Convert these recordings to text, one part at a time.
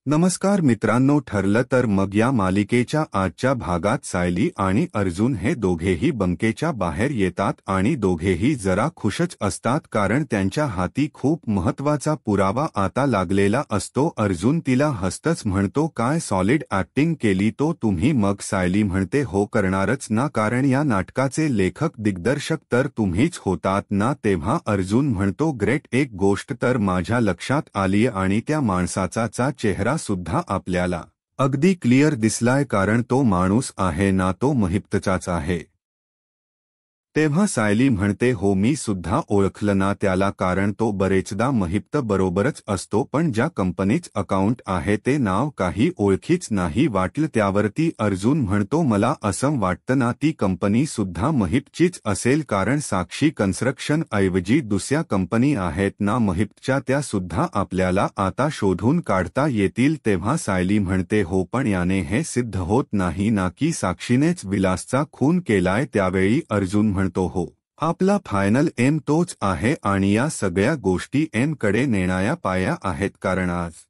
नमस्कार मित्रांनो, ठरलं तर मग या मालिकेच्या आजच्या भागात सायली आणि अर्जुन हे दोघेही बंकेच्या बाहेर येतात आणि दोघेही जरा खुशच असतात कारण त्यांच्या हाती खूप महत्त्वाचा पुरावा आता लागलेला असतो. अर्जुन तिला हसतच म्हणतो, काय सॉलिड ऍक्टिंग केली तो तुम्ही. मग सायली म्हणते, हो करणारच ना, कारण या नाटकाचे लेखक दिग्दर्शक तर तुम्हीच होतात ना. तेव्हा अर्जुन म्हणतो, ग्रेट, एक गोष्ट तर माझ्या लक्षात आलीय आणि त्या माणसाचा चेहरा सुद्धा आपल्याला अगदी क्लिअर दिसलाय, कारण तो माणूस आहे ना, तो महिप्तचाच आहे. तेव्हा सायली म्हणते, हो मी सुद्धा ओळखलं ना त्याला, कारण तो बरेचदा महिप्त बरोबरच असतो, पण ज्या कंपनीच अकाउंट आहे ते नाव काही ओळखीच नाही वाटलं. त्यावरती अर्जुन म्हणतो, मला असं वाटतं ना ती कंपनी सुद्धा महिप्तचीच असेल, कारण साक्षी कन्स्ट्रक्शन ऐवजी दुसऱ्या कंपनी आहेत ना महिप्तच्या, त्या सुद्धा आपल्याला आता शोधून काढता येतील. तेव्हा सायली म्हणते, हो पण याने हे सिद्ध होत नाही ना की साक्षीनेच विलासचा खून केलाय. त्यावेळी अर्जुन म्हणतो, हो, आपला फायनल एम तोच आहे आणि या सगळ्या गोष्टी एम कडे नेणाया पाया आहेत, कारण आज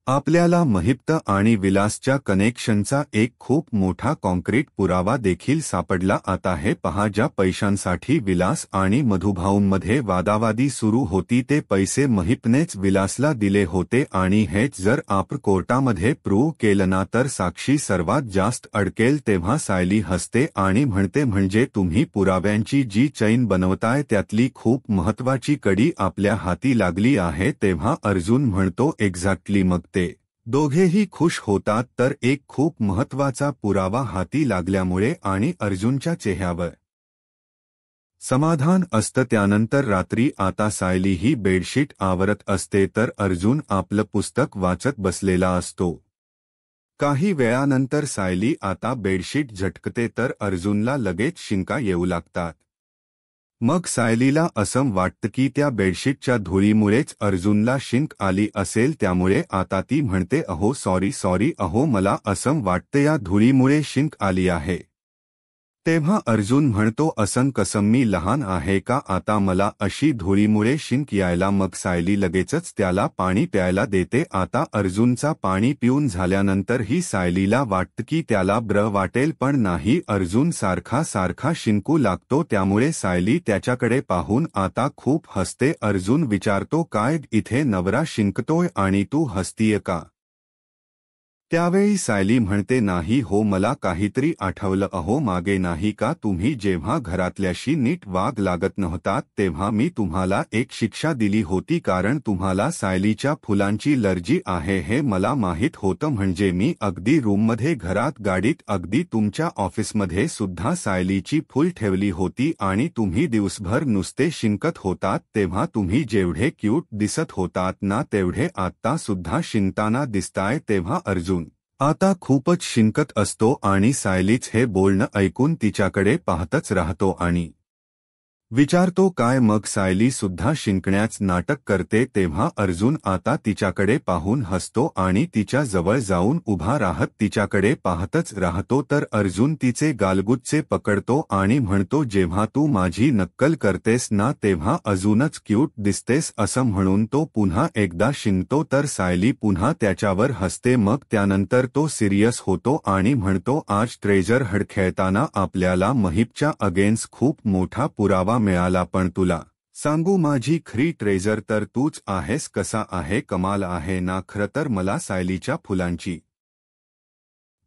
आपल्याला महिप्त आणि विलासच्या कनेक्शनचा एक खूप मोठा कॉन्क्रीट पुरावा देखील सापडला. आता हे पहा, ज्या पैशांसाठी विलास आणि मधुभाऊंमध्ये वादावादी सुरू होती ते पैसे महिप्तनेच विलासला दिले होते आणि हेच जर आपण कोर्टामध्ये प्रूव्ह केलं ना तर साक्षी सर्वात जास्त अडकेल. तेव्हा सायली हसते आणि म्हणते, म्हणजे तुम्ही पुराव्यांची जी चैन बनवताय त्यातली खूप महत्त्वाची कडी आपल्या हाती लागली आहे. तेव्हा अर्जुन म्हणतो, एक्झॅक्टली. मग ते दोघेही खुश होतात, तर एक खूप महत्त्वाचा पुरावा हाती लागल्यामुळे आणि अर्जुनच्या चेहऱ्यावर समाधान असतं. त्यानंतर रात्री आता सायली ही बेडशीट आवरत असते तर अर्जुन आपलं पुस्तक वाचत बसलेला असतो. काही वेळानंतर सायली आता बेडशीट झटकते तर अर्जुनला लगेच शिंका येऊ लागतात. मग सायलीला असं वाटतं की त्या बेडशीटच्या धुळीमुळेच अर्जुनला शिंक आली असेल, त्यामुळे आता ती म्हणते, अहो सॉरी, अहो मला असं वाटतं या धुळीमुळे शिंक आली आहे. तेव्हा अर्जुन म्हणतो, असं कसं, मी लहान आहे का आता मला अशी धुळीमुळे शिंक यायला. मग सायली लगेचच त्याला पाणी प्यायला देते. आता अर्जुनचा पाणी पिऊन झाल्यानंतर ही सायलीला वाटतं की त्याला बरं वाटेल, पण नाही, अर्जुन सारखा शिंकू लागतो. त्यामुळे सायली त्याच्याकडे पाहून आता खूप हसते. अर्जुन विचारतो, काय इथे नवरा शिंकतोय आणि तू हसतीय का? त्यावेळी सायली म्हणते, नाही हो, मला काहीतरी आठवलं. अहो मागे नाही का तुम्ही जेव्हा घरातल्याशी नीट वाग लागत नव्हतात तेव्हा मी तुम्हाला एक शिक्षा दिली होती, कारण तुम्हाला सायलीच्या फुलांची लर्जी आहे हे मला माहीत होतं. म्हणजे मी अगदी रूममध्ये, घरात, गाडीत, अगदी तुमच्या ऑफिसमध्ये सुद्धा सायलीची फुल ठेवली होती आणि तुम्ही दिवसभर नुसते शिंकत होतात. तेव्हा तुम्ही जेवढे क्यूट दिसत होतात ना तेवढे आत्ता सुद्धा शिंकताना दिसताय. तेव्हा अर्जुन आता खूपच शिंकत असतो आणि सायलीच हे बोलणं ऐकून तिच्याकडे पाहतच राहतो आणि विचारतो, काय? मग सायली सुद्धा शिंकण्याच नाटक करते. तेव्हा अर्जुन आता तिच्याकडे पाहून हसतो आणि तिच्या जवळ जाऊन उभा राहत तिच्याकडे पाहतच राहतो. तर अर्जुन तिचे गालगुच्चे पकडतो आणि म्हणतो, जेव्हा तू माझी नक्कल करतेस ना तेव्हा अजूनच क्यूट दिसतेस, असं म्हणून तो पुन्हा एकदा शिंकतो. तर सायली पुन्हा त्याच्यावर हसते. मग त्यानंतर तो सिरियस होतो आणि म्हणतो, आज ट्रेजर हंट खेळताना आपल्याला महिपच्या अगेन्स्ट खूप मोठा पुरावा मिळाला, पण तुला सांगू, माझी खरी ट्रेजर तर तूच आहेस. कसा आहे, कमाल आहे ना? खरं तर मला सायलीच्या फुलांची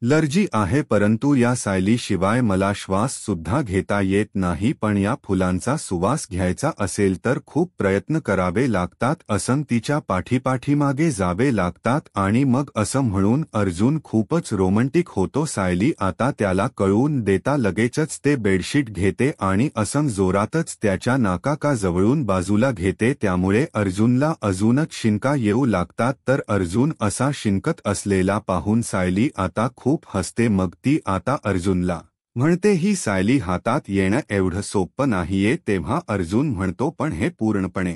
लर्जी आहे, परंतु या सायली शिवाय मला श्वास सुद्धा घेता येत नाही. पण या फुलांचा सुवास घ्यायचा असेल तर खूप प्रयत्न करावे लागतात, असं तिच्या पाठीपाठीमागे जावे लागतात. आणि मग असं म्हणून अर्जुन खूपच रोमॅन्टिक होतो. सायली आता त्याला कळवून देता लगेचच ते बेडशीट घेते आणि असं जोरातच त्याच्या नाकाजवळून बाजूला घेते. त्यामुळे अर्जुनला अजूनच शिंका येऊ लागतात. तर अर्जुन असा शिंकत असलेला पाहून सायली आता खूप हसते. मग ती आता अर्जुनला म्हणते, ही सायली हातात येणं एवढं सोपं नाहीये. तेव्हा अर्जुन म्हणतो, पण हे पूर्णपणे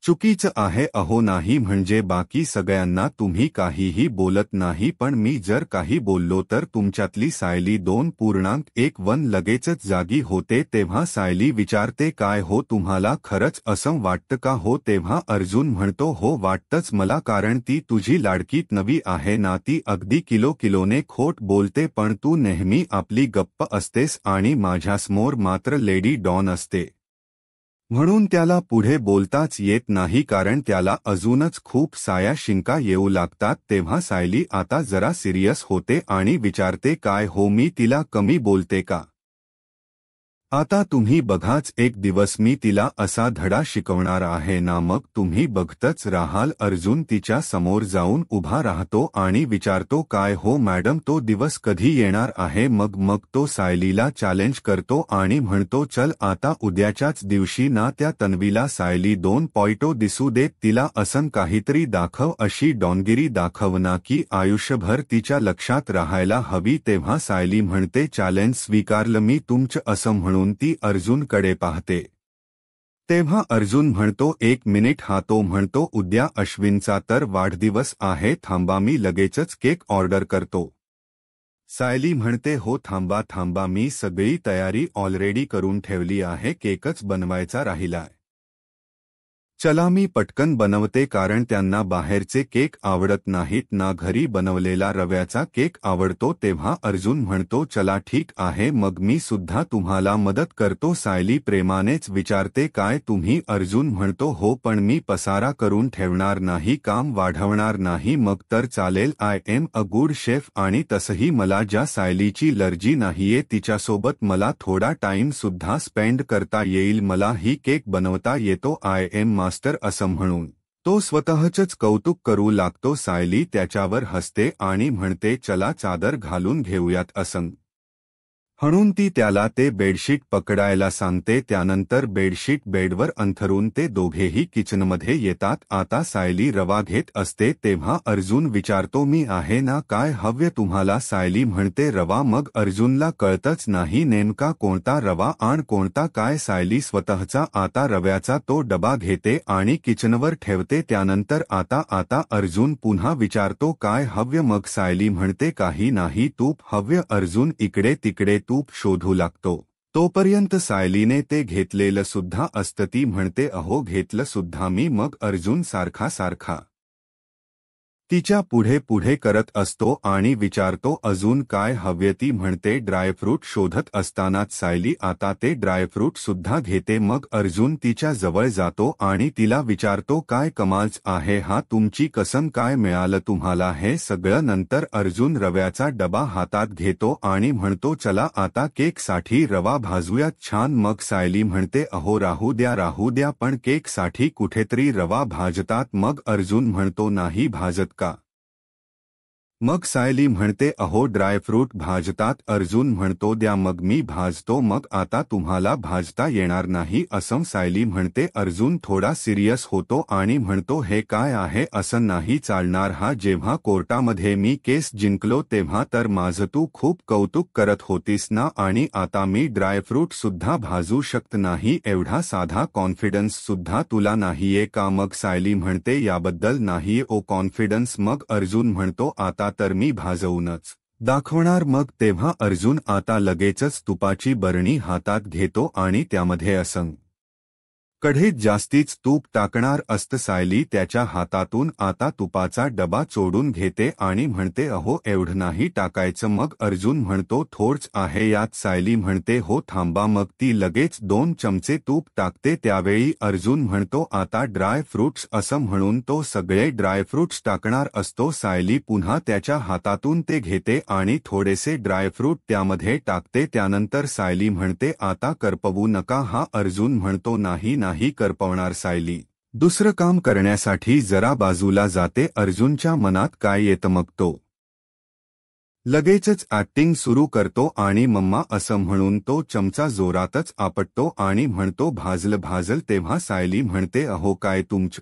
चुकीचं आहे अहो नाही म्हणजे बाकी सगळ्यांना तुम्ही काहीही बोलत नाही पण मी जर काही बोललो तर तुमच्यातली सायली 2.1 लगेचच जागी होते तेव्हा सायली विचारते काय हो तुम्हाला खरंच असं वाटतं का हो तेव्हा अर्जुन म्हणतो हो वाटतंच मला कारण ती तुझी लाडकीत नवी आहे ना ती अगदी किलोने खोट बोलते पण तू नेहमी आपली गप्प असतेस आणि माझ्यासमोर मात्र लेडी डॉन असते म्हणून त्याला पुढे बोलताच येत नाही कारण त्याला अजूनच खूप साया शिंका येऊ लागतात तेव्हा सायली आता जरा सिरियस होते आणि विचारते काय हो मी तिला कमी बोलते का आता तुम्ही बघाच एक दिवस मी तिला असा धडा शिकवणार आहे ना मग तुम्ही बघतच राहाल अर्जुन तिच्या समोर जाऊन उभा राहतो आणि विचारतो काय हो मॅडम तो दिवस कधी येणार आहे मग तो सायलीला चॅलेंज करतो आणि म्हणतो चल आता उद्याच्याच दिवशी ना त्या तन्वीला सायली 2 दिसू देत तिला असं काहीतरी दाखव अशी डॉनगिरी दाखव ना की आयुष्यभर तिच्या लक्षात राहायला हवी तेव्हा सायली म्हणते चॅलेंज स्वीकारलं मी तुमचं असं म्हणून ती अर्जुनकडे पाहते तेव्हा अर्जुन म्हणतो 1 मिनिट हा तो म्हणतो उद्या अश्विनचा तर वाढदिवस आहे थांबा मी लगेचच केक ऑर्डर करतो सायली म्हणते हो थांबा मी सगळी तयारी ऑलरेडी करून ठेवली आहे केकच बनवायचा राहिलाय चला मी पटकन बनवते कारण त्यांना बाहेरचे केक आवडत नाहीत ना घरी बनवलेला रव्याचा केक आवडतो तेव्हा अर्जुन म्हणतो चला ठीक आहे मग मी सुद्धा तुम्हाला मदत करतो सायली प्रेमानेच विचारते काय तुम्ही अर्जुन म्हणतो हो पण मी पसारा करून ठेवणार नाही काम वाढवणार नाही मग तर चालेल I am a good chef आणि तसंही मला ज्या सायलीची लर्जी नाहीये तिच्यासोबत मला थोडा टाइम सुद्धा स्पेंड करता येईल मला ही केक बनवता येतो आय एम मास्टर असं म्हणून तो स्वतःचंच कौतुक करू लागतो सायली त्याच्यावर हसते आणि म्हणते चला चादर घालून घेऊयात असं म्हणून ती त्याला ते बेडशीट पकडायला सांगते त्यानंतर बेडशीट बेडवर अंथरून ते दोघेही किचनमध्ये येतात आता सायली रवा घेत असते तेव्हा अर्जुन विचारतो मी आहे ना काय हव्य तुम्हाला सायली म्हणते रवा मग अर्जुनला कळतच नाही नेमका कोणता रवा आणि कोणता काय सायली स्वतःचा आता रव्याचा तो डबा घेते आणि किचनवर ठेवते त्यानंतर आता अर्जुन पुन्हा विचारतो काय हव्य मग सायली म्हणते काही नाही तूप हव्य अर्जुन इकडे तिकडे तूप शोधू लागतो तोपर्यंत सायलीने ते घेतलेलं सुद्धा असतं ती म्हणते अहो घेतलं सुद्धा मी मग अर्जुन सारखा तिच्या पुढे करत असतो आणि विचारतो अजून काय हवे ती म्हणते ड्रायफ्रूट शोधत असतानाच सायली आता ते ड्रायफ्रूट सुद्धा घेते मग अर्जुन तिच्या जवळ जातो आणि तिला विचारतो काय कमालच आहे हा तुमची कसम काय मिळालं तुम्हाला हे सगळं नंतर अर्जुन रव्याचा डबा हातात घेतो आणि म्हणतो चला आता केकसाठी रवा भाजूयात छान मग सायली म्हणते अहो राहू द्या पण केकसाठी कुठेतरी रवा भाजतात मग अर्जुन म्हणतो नाही भाजत का मग सायली म्हणते अहो ड्रायफ्रूट भाजतात अर्जुन म्हणतो द्या मग मी भाजतो मग आता तुम्हाला भाजता येणार नाही असं सायली म्हणते अर्जुन थोडा सिरियस होतो आणि म्हणतो हे काय आहे असं नाही चालणार हा जेव्हा कोर्टामध्ये मी केस जिंकलो तेव्हा तर माझं तू खूप कौतुक करत होतीस ना आणि आता मी ड्रायफ्रूट सुद्धा भाजू शकत नाही एवढा साधा कॉन्फिडन्स सुद्धा तुला नाहीये का मग सायली म्हणते याबद्दल नाही ओ कॉन्फिडन्स मग अर्जुन म्हणतो आता तर मी भाजवूनच दाखवणार मग तेव्हा अर्जुन आता लगेचच तुपाची बरणी हातात घेतो आणि त्यामध्ये असं कढईत जास्तीच तूप टाकणार असतं सायली त्याच्या हातातून आता तुपाचा डबा चोडून घेते आणि म्हणते अहो एवढं नाही टाकायचं मग अर्जुन म्हणतो थोडंच आहे यात सायली म्हणते हो थांबा मग ती लगेच 2 चमचे तूप टाकते त्यावेळी अर्जुन म्हणतो आता ड्राय फ्रूट्स असं म्हणून तो सगळे ड्रायफ्रूट्स टाकणार असतो सायली पुन्हा त्याच्या हातातून ते घेते आणि थोडेसे ड्रायफ्रूट त्यामध्ये टाकते त्यानंतर सायली म्हणते आता करपवू नका हा अर्जुन म्हणतो नाही करपवणार सायली दुसरं काम करण्यासाठी जरा बाजूला जाते अर्जुनच्या मनात काय येतं मग तो लगेचच ऍक्टिंग सुरू करतो आणि मम्मा असं म्हणून तो चमचा जोरातच आपटतो आणि म्हणतो भाजल तेव्हा सायली म्हणते अहो काय तुमचं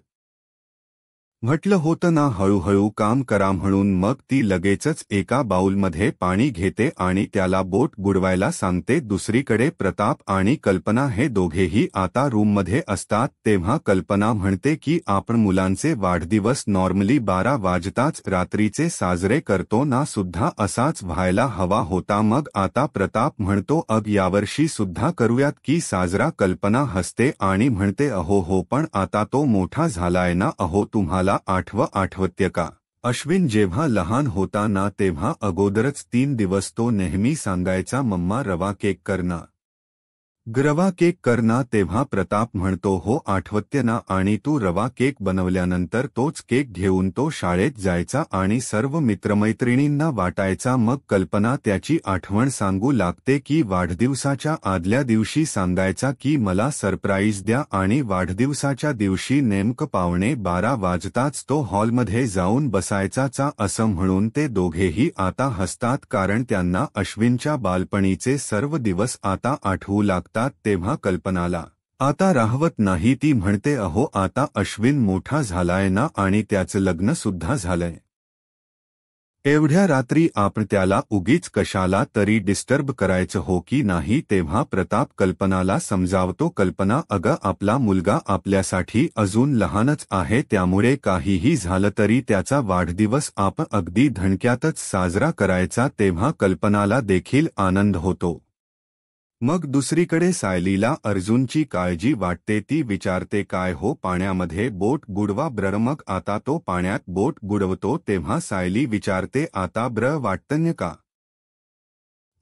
म्हटलं होतं ना हळूहळू काम करा म्हणून. मग ती लगेचच एका बाऊलमध्ये पाणी घेते आणि त्याला बोट बुडवायला सांगते. दुसरीकडे प्रताप आणि कल्पना हे दोघेही आता रूममध्ये असतात. तेव्हा कल्पना म्हणते की आपण मुलांचे वाढदिवस नॉर्मली 12 वाजताच रात्रीचे साजरे करतो ना, सुद्धा असाच व्हायला हवा होता. मग आता प्रताप म्हणतो अग यावर्षी सुद्धा करूयात की साजरा. कल्पना हसते आणि म्हणते अहो हो, पण आता तो मोठा झालाय ना. अहो तुम्हाला आठवते का अश्विन जेव्हा लहान होता ना तेव्हा अगोदरच 3 दिवस तो नेहमी सांगायचा मम्मा रवा केक करना, रवा केक करना. तेव्हा प्रताप म्हणतो हो आठवते ना. आणि तू रवा केक बनवल्यानंतर तोच केक घेऊन तो शाळेत जायचा आणि सर्व मित्रमैत्रिणींना वाटायचा. मग कल्पना त्याची आठवण सांगू लागते की वाढदिवसाच्या आदल्या दिवशी सांगायचा की मला सरप्राईज द्या आणि वाढदिवसाच्या दिवशी नेमकं 11:15 वाजताच तो हॉलमध्ये जाऊन बसायचा. असं म्हणून ते दोघेही आता हसतात, कारण त्यांना अश्विनच्या बालपणीचे सर्व दिवस आता आठवू लागतात. तेव्हा कल्पनाला आता राहवत नाही. ती म्हणते अहो आता अश्विन मोठा झालाय ना आणि त्याचं लग्न सुद्धा झालंय. एवढ्या रात्री आपण त्याला उगीच कशाला तरी डिस्टर्ब करायचं हो की नाही. तेव्हा प्रताप कल्पनाला समजावतो कल्पना अगं आपला मुलगा आपल्यासाठी अजून लहानच आहे, त्यामुळे काहीही झालं तरी त्याचा वाढदिवस आपण अगदी धणक्यातच साजरा करायचा. तेव्हा कल्पनाला देखील आनंद होतो. मग दुसरीकडे सायलीला अर्जुनची काळजी वाटते. ती विचारते काय हो पाण्यामध्ये बोट बुडवा ब्र. मग आता तो पाण्यात बोट बुडवतो तेव्हा सायली विचारते आता ब्र वाटतंय का.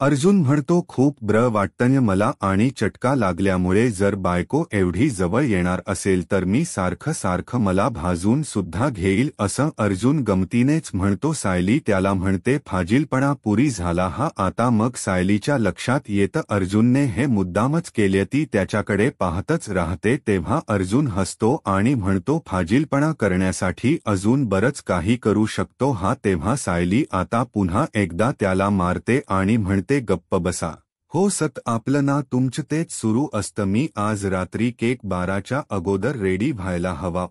अर्जुन म्हणतो खूप ब्र वाटतंय मला आणि चटका लागल्यामुळे जर बायको एवढी जवळ येणार असेल तर मी सारखं सारखं मला भाजून सुद्धा घेईल असं अर्जुन गमतीनेच म्हणतो. सायली त्याला म्हणते फाजीलपणा पुरी झाला हा आता. मग सायलीच्या लक्षात येतं अर्जुनने हे मुद्दामच केले. ती त्याच्याकडे पाहतच राहते. तेव्हा अर्जुन हसतो आणि म्हणतो फाजीलपणा करण्यासाठी अजून बरंच काही करू शकतो हा. तेव्हा सायली आता पुन्हा एकदा त्याला मारते आणि म्हणते गप्प बसा हो सत आपलं ना तुमचं तेच सुरू असतं. मी आज रात्री केक 12च्या अगोदर रेडी व्हायला हवा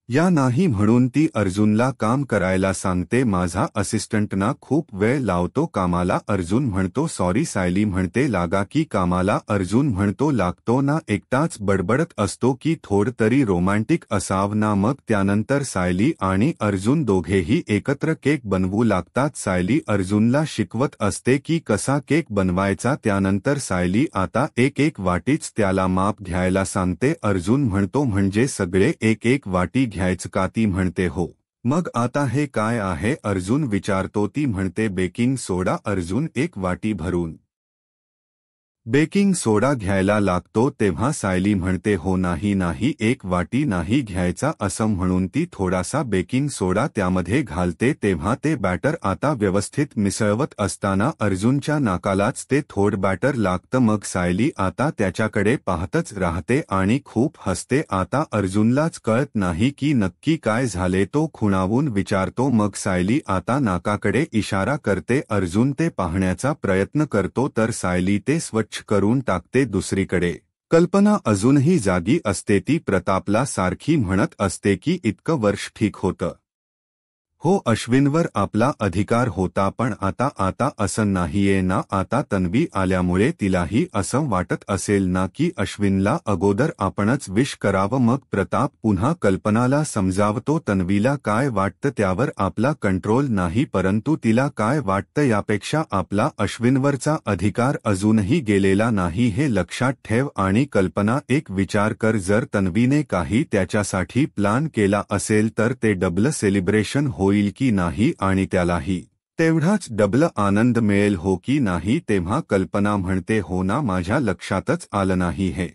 या नाही म्हणून ती अर्जुनला काम करायला सांगते. माझा असिस्टंट ना खूप वेळ लावतो कामाला. अर्जुन म्हणतो सॉरी. सायली म्हणते लागा की कामाला. अर्जुन म्हणतो लागतो ना, एकटाच बडबडत असतो की थोडं तरी रोमॅन्टिक असावं ना. मग त्यानंतर सायली आणि अर्जुन दोघेही एकत्र केक बनवू लागतात. सायली अर्जुनला शिकवत असते की कसा केक बनवायचा. त्यानंतर सायली आता एक वाटीच त्याला माप घ्यायला सांगते. अर्जुन म्हणतो म्हणजे सगळे एक वाटी घ्यायचं का. ती म्हणते हो. मग आता हे काय आहे अर्जुन विचारतो. ती म्हणते बेकिंग सोडा. अर्जुन 1 वाटी भरून बेकिंग सोडा घ्यायला लागतो. तेव्हा सायली म्हणते हो नाही 1 वाटी नाही घ्यायचा असं म्हणून ती थोडासा बेकिंग सोडा त्यामध्ये घालते. तेव्हा ते बॅटर आता व्यवस्थित मिसळवत असताना अर्जुनच्या नाकालाच ते थोडं बॅटर लागतं. मग सायली आता त्याच्याकडे पाहतच राहते आणि खूप हसते. आता अर्जुनलाच कळत नाही की नक्की काय झाले. तो खुणावून विचारतो. मग सायली आता नाकाकडे इशारा करते. अर्जुन ते पाहण्याचा प्रयत्न करतो तर सायली ते स्वच्छ करून टाकते. दुसरीकडे कल्पना अजूनही जागी असते. ती प्रतापला सारखी म्हणत असते की इतकं वर्ष ठीक होतं हो, अश्विनवर आपला अधिकार होता, पण आता असं नाहीये ना. आता तन्वी आल्यामुळे तिलाही असं वाटत असेल ना की अश्विनला अगोदर आपणच विश करावं. मग प्रताप पुन्हा कल्पनाला समजावतो तन्वीला काय वाटतं त्यावर आपला कंट्रोल नाही, परंतु तिला काय वाटतं यापेक्षा आपला अश्विनवरचा अधिकार अजूनही गेलेला नाही हे लक्षात ठेव. आणि कल्पना एक विचार कर, जर तन्वीने काही त्याच्यासाठी प्लान केला असेल तर ते डबल सेलिब्रेशन होईल की नाही आणि त्यालाही तेवढाच डबल आनंद मिळेल हो की नाही. तेव्हा कल्पना म्हणते हो ना, माझ्या लक्षातच आलं नाही हे.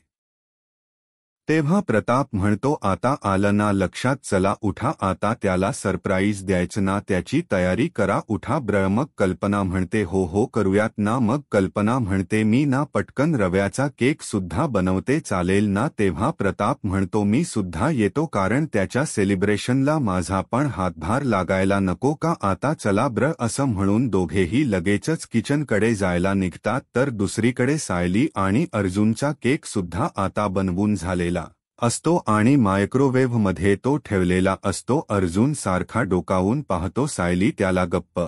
तेव्हा प्रताप म्हणतो आता आलं ना लक्षात, चला उठा, आता त्याला सरप्राईज द्यायचं ना, त्याची तयारी करा, उठा ब्र. मग कल्पना म्हणते हो हो करूयात ना. मग कल्पना म्हणते मी ना पटकन रव्याचा केक सुद्धा बनवते, चालेल ना. तेव्हा प्रताप म्हणतो मी सुद्धा येतो, कारण त्याच्या सेलिब्रेशनला माझा पण हातभार लागायला नको का. आता चला ब्र असं म्हणून दोघेही लगेचच किचनकडे जायला निघतात. तर दुसरीकडे सायली आणि अर्जुनचा केक सुद्धा आता बनवून झालेला असतो आणि मायक्रोवेव्हमध्ये तो ठेवलेला असतो. अर्जुन सारखा डोकावून पाहतो. सायली त्याला गप्प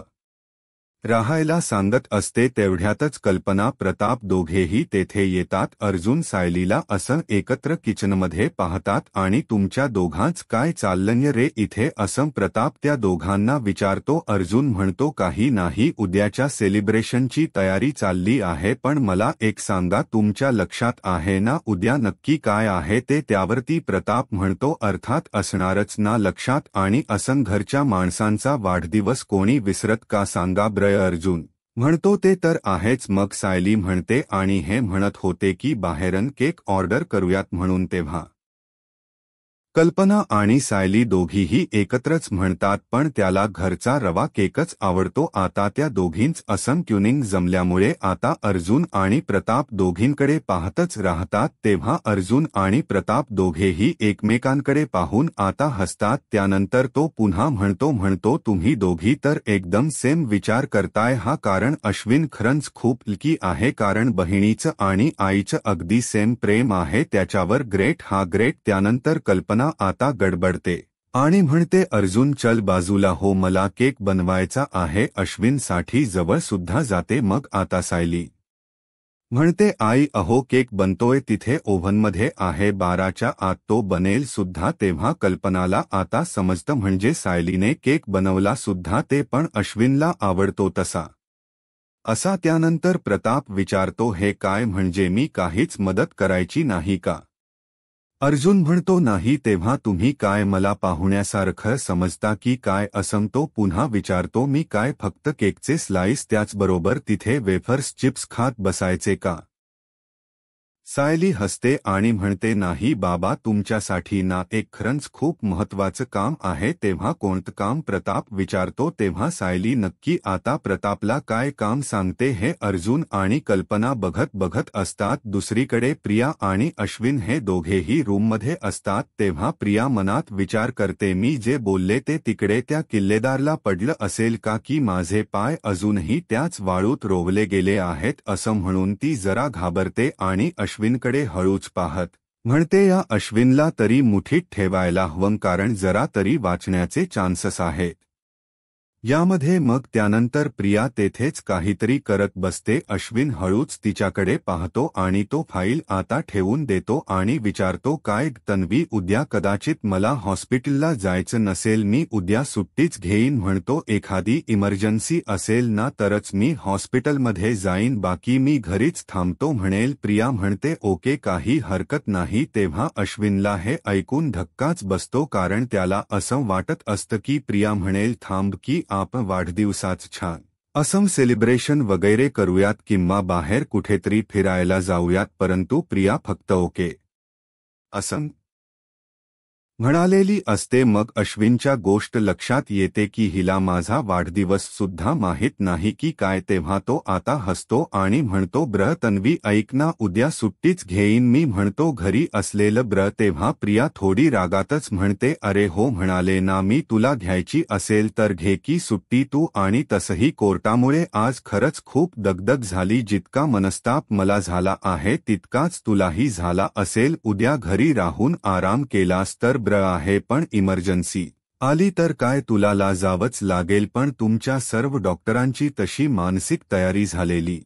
राहायला सांगत असते. तेवढ्यातच कल्पना प्रताप दोघेही तेथे येतात. अर्जुन सायलीला असं एकत्र किचनमध्ये पाहतात आणि तुमच्या दोघांच काय चाललंय रे इथे असं प्रताप त्या दोघांना विचारतो. अर्जुन म्हणतो काही नाही, उद्याच्या सेलिब्रेशनची तयारी चालली आहे. पण मला एक सांगा, तुमच्या लक्षात आहे ना उद्या नक्की काय आहे ते? त्यावरती प्रताप म्हणतो अर्थात असणारच ना लक्षात, आणि असं घरच्या माणसांचा वाढदिवस कोणी विसरत का सांगा बरं? अर्जुन म्हणतो ते तर आहेच. मग सायली म्हणते आणि हे म्हणत होते की बाहेरन केक ऑर्डर करूयात म्हणून. तेव्हा कल्पना आणि सायली दोघीही एकत्रच म्हणतात पण त्याला घरचा रवा केकच आवडतो. आता त्या दोघींच असं ट्युनिंग जमल्यामुळे आता अर्जुन आणि प्रताप दोघींकडे पाहतच राहतात. तेव्हा अर्जुन आणि प्रताप दोघेही एकमेकांकडे पाहून आता हसतात. त्यानंतर तो पुन्हा म्हणतो तुम्ही दोघी तर एकदम सेम विचार करताय हा, कारण अश्विन खरंच खूप लकी आहे, कारण बहिणीचं आणि आईचं अगदी सेम प्रेम आहे त्याच्यावर. ग्रेट हा ग्रेट. त्यानंतर कल्पना आता गडबडते आणि म्हणते अर्जुन चल बाजूला हो, मला केक बनवायचा आहे. अश्विनसाठी जवळ सुद्धा जाते. मग आता सायली म्हणते आई अहो केक बनतोय तिथे ओव्हनमध्ये आहे, 12च्या आत तो बनेल सुद्धा. तेव्हा कल्पनाला आता समजतं म्हणजे सायलीने केक बनवला सुद्धा, ते पण अश्विनला आवडतो तसा. असा त्यानंतर प्रताप विचारतो हे काय म्हणजे मी काहीच मदत करायची नाही का? अर्जुन म्हणतो नाही. तेव्हा तुम्ही काय मला पाहुण्यासारखं समजता की काय असं तो पुन्हा विचारतो. मी काय फक्त केकचे स्लाइस त्याचबरोबर तिथे वेफर्स चिप्स खात बसायचे का? सायली हसते आणि म्हणते नाही बाबा, तुमच्यासाठी ना एक खरंच खूप महत्वाचं काम आहे. तेव्हा कोणतं काम? प्रताप विचारतो. तेव्हा सायली नक्की आता प्रतापला काय काम सांगते हे अर्जुन आणि कल्पना बघत बघत असतात. दुसरीकडे प्रिया आणि अश्विन हे दोघेही रूममध्ये असतात. तेव्हा प्रिया मनात विचार करते मी जे बोलले ते तिकडे त्या किल्लेदारला पडलं असेल का, की माझे पाय अजूनही त्याच वाळूत रोवले गेले आहेत असं म्हणून ती जरा घाबरते आणि अश्विनकडे हळूच पाहत म्हणते या अश्विनला तरी मुठीत ठेवायला हवं, कारण जरा तरी वाचण्याचे चान्सेस आहेत यामध्ये. मग त्यानंतर प्रिया तेथेच काहीतरी करत बसते. अश्विन हळूच तिच्याकडे पाहतो आणि तो फाईल आता ठेवून देतो आणि विचारतो काय तन्वी, उद्या कदाचित मला हॉस्पिटलला जायचं नसेल, मी उद्या सुट्टीच घेईन म्हणतो. एखादी इमर्जन्सी असेल ना तरच मी हॉस्पिटलमध्ये जाईन, बाकी मी घरीच थांबतो म्हणेल. प्रिया म्हणते ओके काही हरकत नाही. तेव्हा अश्विनला हे ऐकून धक्काच बसतो, कारण त्याला असं वाटत असतं की प्रिया म्हणेल थांब की आपण वाढदिवसाचं छान असं सेलिब्रेशन वगैरे करूयात किंवा बाहेर कुठेतरी फिरायला जाऊयात, परंतु प्रिया फक्त ओके असं म्हणालेली असते. मग अश्विनच्या गोष्ट लक्षात येते की हिला माझा वाढदिवस सुद्धा माहीत नाही की काय. तेव्हा तो आता हसतो आणि म्हणतो ब्र तन्वी ऐक ना, उद्या सुट्टीच घेईन मी म्हणतो घरी असलेलं ब्र. तेव्हा प्रिया थोडी रागातच म्हणते अरे हो म्हणाले ना मी, तुला घ्यायची असेल तर घे की सुट्टी तू, आणि तसही कोर्टामुळे आज खरंच खूप दगदग झाली. जितका मनस्ताप मला झाला आहे तितकाच तुलाही झाला असेल. उद्या घरी राहून आराम केलास तर आहे, पण इमर्जन्सी आली तर काय तुला ला जावंच लागेल. पण तुमच्या सर्व डॉक्टरांची तशी मानसिक तयारी झालेली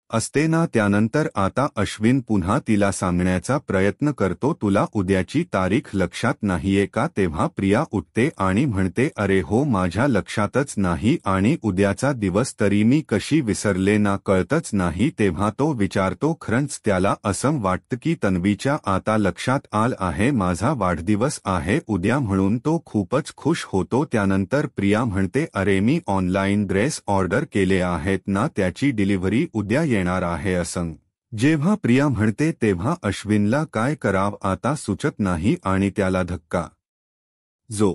असते ना. त्यानंतर आता अश्विन पुन्हा तिला सांगण्याचा प्रयत्न करतो तुला उद्याची तारीख लक्षात नाहीये का? तेव्हा प्रिया उठते आणि म्हणते अरे हो माझ्या लक्षातच नाही, आणि उद्याचा दिवस तरी मी कशी विसरले ना, कळतच नाही. तेव्हा तो विचारतो खरंच त्याला असं वाटतं की तन्वीच्या आता लक्षात आलं आहे माझा वाढदिवस आहे उद्या, म्हणून तो खूपच खुश होतो. त्यानंतर प्रिया म्हणते अरे मी ऑनलाईन ड्रेस ऑर्डर केले आहेत ना, त्याची डिलिव्हरी उद्या येणार आहे असं जेव्हा प्रिया म्हणते तेव्हा अश्विनला काय करावं आता सुचत नाही आणि त्याला धक्का जो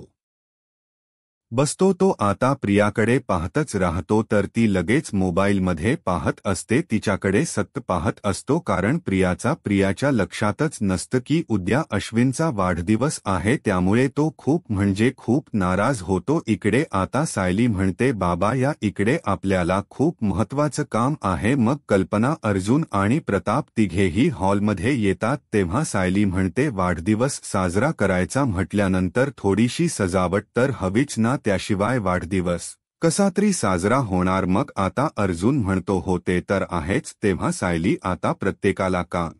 बसतो तो आता प्रियाकडे पाहतच राहतो तर ती लगेच मोबाईलमध्ये पाहत असते तिच्याकडे सतत पाहत असतो कारण प्रियाच्या लक्षातच नसतं की उद्या अश्विनचा वाढदिवस आहे त्यामुळे तो खूप म्हणजे खूप नाराज होतो. इकडे आता सायली म्हणते बाबा या इकडे आपल्याला खूप महत्वाचं काम आहे. मग कल्पना अर्जुन आणि प्रताप तिघेही हॉलमध्ये येतात तेव्हा सायली म्हणते वाढदिवस साजरा करायचा म्हटल्यानंतर थोडीशी सजावट तर हवीच ना त्याशिवाय वाढदिवस कसा तरी साजरा होणार. मग आता अर्जुन म्हणतो होते तर आहेच तेव्हा सायली आता प्रत्येकाला काम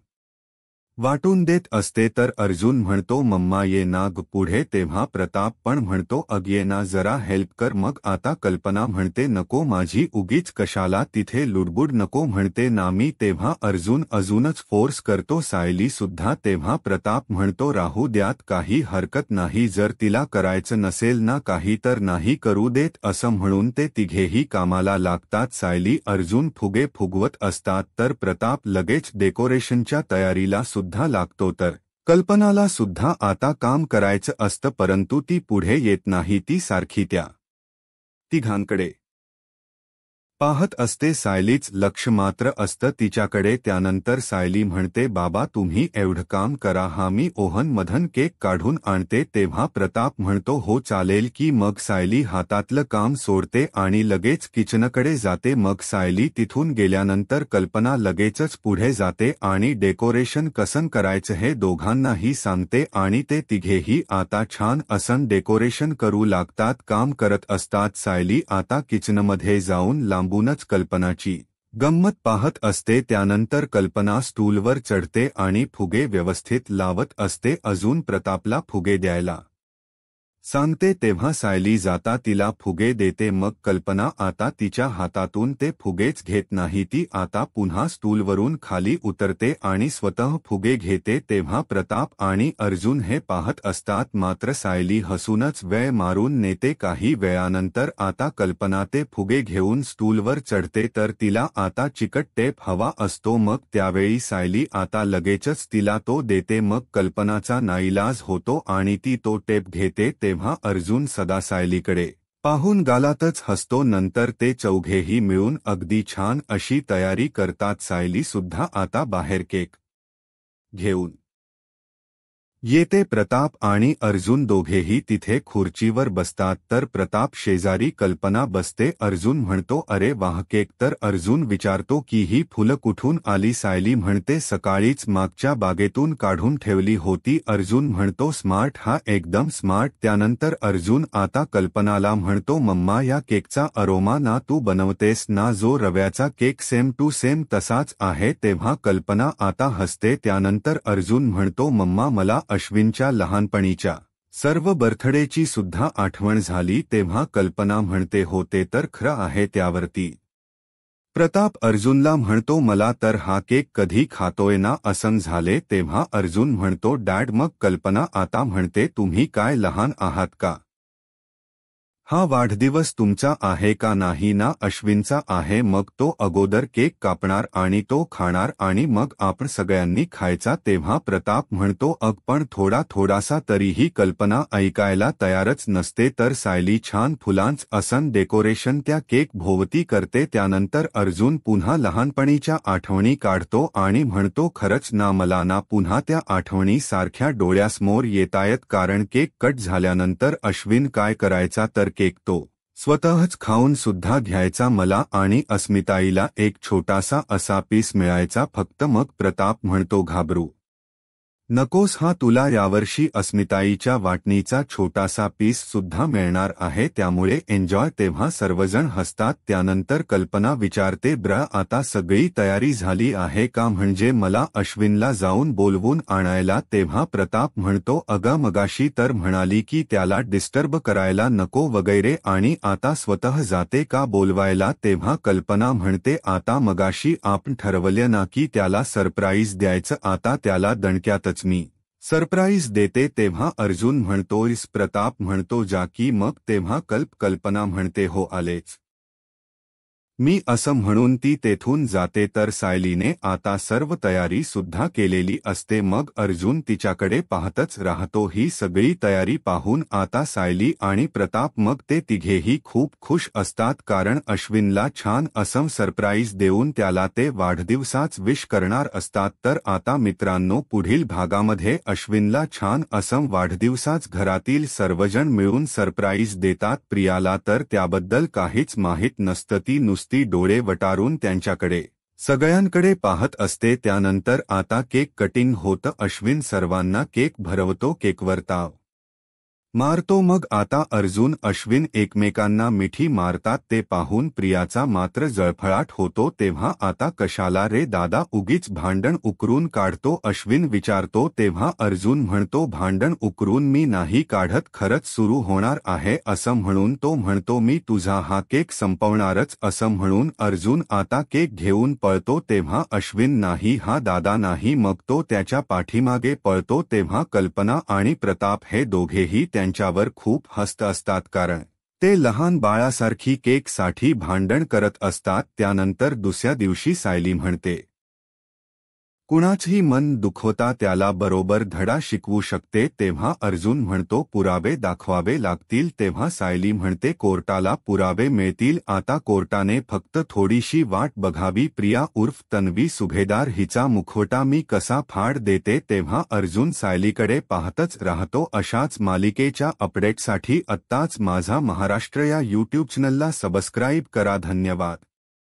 वाटून देत असते तर अर्जुन म्हणतो मम्मा ये ना ग पुढे तेव्हा प्रताप पण म्हणतो अग ये ना जरा हेल्प कर. मग आता कल्पना म्हणते नको माझी उगीच कशाला तिथे लुडबुड नको म्हणते ना मी तेव्हा अर्जुन अजूनच फोर्स करतो सायली सुद्धा तेव्हा प्रताप म्हणतो राहू द्यात काही हरकत नाही जर तिला करायचं नसेल ना काही तर नाही करू देत असं म्हणून ते तिघेही कामाला लागतात. सायली अर्जुन फुगे फुगवत असतात तर प्रताप लगेच डेकोरेशनच्या तयारीला सुद्धा लागतो तर कल्पनाला सुद्धा आता काम करायचं असतं परंतु ती पुढे येत नाही. ती सारखी त्या तिघांकडे पाहत असते. सायलीच लक्ष मात्र असतं तिच्याकडे. त्यानंतर सायली म्हणते बाबा तुम्ही एवढं काम करा हा मी ओव्हन मधून केक काढून आणते. तेव्हा प्रताप म्हणतो हो चालेल की. मग सायली हातातलं काम सोडते आणि लगेच किचनकडे जाते. मग सायली तिथून गेल्यानंतर कल्पना लगेचच पुढे जाते आणि डेकोरेशन कसं करायचं हे दोघांनाही सांगते आणि ते तिघेही आता छान असं डेकोरेशन करू लागतात. काम करत असतात. सायली आता किचनमध्ये जाऊन लांबूनच कल्पनाची गंमत पाहत असते. त्यानंतर कल्पना स्टूलवर चढते आणि फुगे व्यवस्थित लावत असते. अजून प्रतापला फुगे द्यायला सांगते तेव्हा सायली जाता तिला फुगे देते. मग कल्पना आता तिच्या हातातून ते फुगेच घेत नाही. ती आता पुन्हा स्टूलवरून खाली उतरते आणि स्वतः फुगे घेते. तेव्हा प्रताप आणि अर्जुन हे पाहत असतात मात्र सायली हसूनच वेळ मारून नेते. काही वेळानंतर आता कल्पना ते फुगे घेऊन स्टूलवर चढते तर तिला आता चिकट टेप हवा असतो. मग त्यावेळी सायली आता लगेचच तिला तो देते. मग कल्पनाचा नाईलाज होतो आणि ती तो टेप घेते. तेव्हा अर्जुन सदा सायलीकडे पाहून गालातच हसतो. नंतर ते चौघेही मिळून अगदी छान अशी तयारी करतात. सायली सुद्धा आता बाहेर केक घेऊन येते. प्रताप आणि अर्जुन दोघेही तिथे खुर्चीवर बसतात तर प्रताप शेजारी कल्पना बसते. अर्जुन म्हणतो अरे वाह केक तर अर्जुन विचारतो की ही फुलं कुठून आली. सायली म्हणते सकाळीच मागच्या बागेतून काढून ठेवली होती. अर्जुन म्हणतो स्मार्ट हा एकदम स्मार्ट. त्यानंतर अर्जुन आता कल्पनाला म्हणतो मम्मा या केकचा अरोमा ना तू बनवतेस ना जो रव्याचा केक सेम टू सेम तसाच आहे. तेव्हा कल्पना आता हसते. त्यानंतर अर्जुन म्हणतो मम्मा मला अश्विनच्या लहानपणीच्या सर्व बर्थडेची सुद्धा आठवण झाली. तेव्हा कल्पना म्हणते होते तर खरं आहे त्यावरती प्रताप अर्जुनला म्हणतो मला तर हा केक कधी खातोय ना असं झाले. तेव्हा अर्जुन म्हणतो डॅड. मग कल्पना आता म्हणते तुम्ही काय लहान आहात का. हा वाढदिवस तुमचा आहे का नाही ना अश्विनचा आहे. मग तो अगोदर केक कापणार आणि तो खाणार आणि मग आपण सगळ्यांनी खायचा. तेव्हा प्रताप म्हणतो अग पण थोडासा तरीही कल्पना ऐकायला तयारच नसते. तर सायली छान फुलांच असं डेकोरेशन त्या केक भोवती करते. त्यानंतर अर्जुन पुन्हा लहानपणीच्या आठवणी काढतो आणि म्हणतो खरंच ना मला ना पुन्हा त्या आठवणी सारख्या डोळ्यासमोर येतायत कारण केक कट झाल्यानंतर अश्विन काय करायचा तर केक तो स्वतःच खाऊन सुद्धा घ्यायचा. मला आणि अस्मिताईला एक छोटासा असा पीस मिळायचा फक्त. मग प्रताप म्हणतो घाबरू नकोस हा तुला यावर्षी अस्मिताईच्या वाटणीचा छोटासा पीस सुद्धा मिळणार आहे त्यामुळे एन्जॉय. तेव्हा सर्वजण हसतात. त्यानंतर कल्पना विचारते आता सगळी तयारी झाली आहे का म्हणजे मला अश्विनला जाऊन बोलवून आणायला. तेव्हा प्रताप म्हणतो अगं मगाशी तर म्हणाली की त्याला डिस्टर्ब करायला नको वगैरे आणि आता स्वतः जाते का बोलवायला. तेव्हा कल्पना म्हणते आता मगाशी आपण ठरवलं ना की त्याला सरप्राईज द्यायचं आता त्याला दणक्यातच मी सरप्राईज देते. तेव्हा अर्जुन म्हणतोयस प्रताप म्हणतो जा की. मग तेव्हा कल्पना म्हणते हो आलेच मी असं म्हणून ती तेथून जाते तर सायलीने आता सर्व तयारी सुद्धा केलेली असते. मग अर्जुन तिच्याकडे पाहतच राहतो. ही सगळी तयारी पाहून आता सायली आणि प्रताप मग ते तिघेही खूप खुश असतात, कारण अश्विनला छान असं सरप्राईज देऊन त्याला ते वाढदिवसाच विश करणार असतात. तर आता मित्रांनो, पुढील भागामध्ये अश्विनला छान असं वाढदिवसाच घरातील सर्वजण मिळून सरप्राईज देतात. प्रियाला तर त्याबद्दल काहीच माहीत नसतं. ती नुसती डोळे वटारून त्यांच्याकडे सगळ्यांकडे पाहत असते. त्यानंतर आता केक कटिंग होतं. अश्विन सर्वांना केक भरवतो, केकवर ताव मारतो. मग आता अर्जुन अश्विन एकमेकांना मिठी मारतात. ते पाहून प्रियाचा मात्र जळफळाट होतो. तेव्हा आता कशाला रे दादा उगीच भांडण उकरून काढतो, अश्विन विचारतो. तेव्हा अर्जुन म्हणतो, भांडण उकरून मी नाही काढत, खरंच सुरू होणार आहे. असं म्हणून तो म्हणतो, मी तुझा हा केक संपवणारच. असं म्हणून अर्जुन आता केक घेऊन पळतो. तेव्हा अश्विन, नाही हा दादा नाही. मग तो त्याच्या पाठीमागे पळतो. तेव्हा कल्पना आणि प्रताप हे दोघेही त्यांच्यावर खूप हसत असतात, कारण ते लहान बाळासारखी केकसाठी भांडण करत असतात. त्यानंतर दुसऱ्या दिवशी सायली म्हणते, कुणाचंही मन दुखवता त्याला बरोबर धडा शिकवू शकते. तेव्हा अर्जुन म्हणतो, पुरावे दाखवावे लागतील. तेव्हा सायली म्हणते, कोर्टाला पुरावे मिळतील. आता कोर्टाने फक्त थोडीशी वाट बघावी. प्रिया उर्फ तन्वी सुभेदार हिचा मुखवटा मी कसा फाड देते. तेव्हा अर्जुन सायलीकडे पाहतच राहतो. अशाच मालिकेच्या अपडेटसाठी आत्ताच माझा महाराष्ट्र या यूट्यूब चॅनलला सबस्क्राईब करा. धन्यवाद.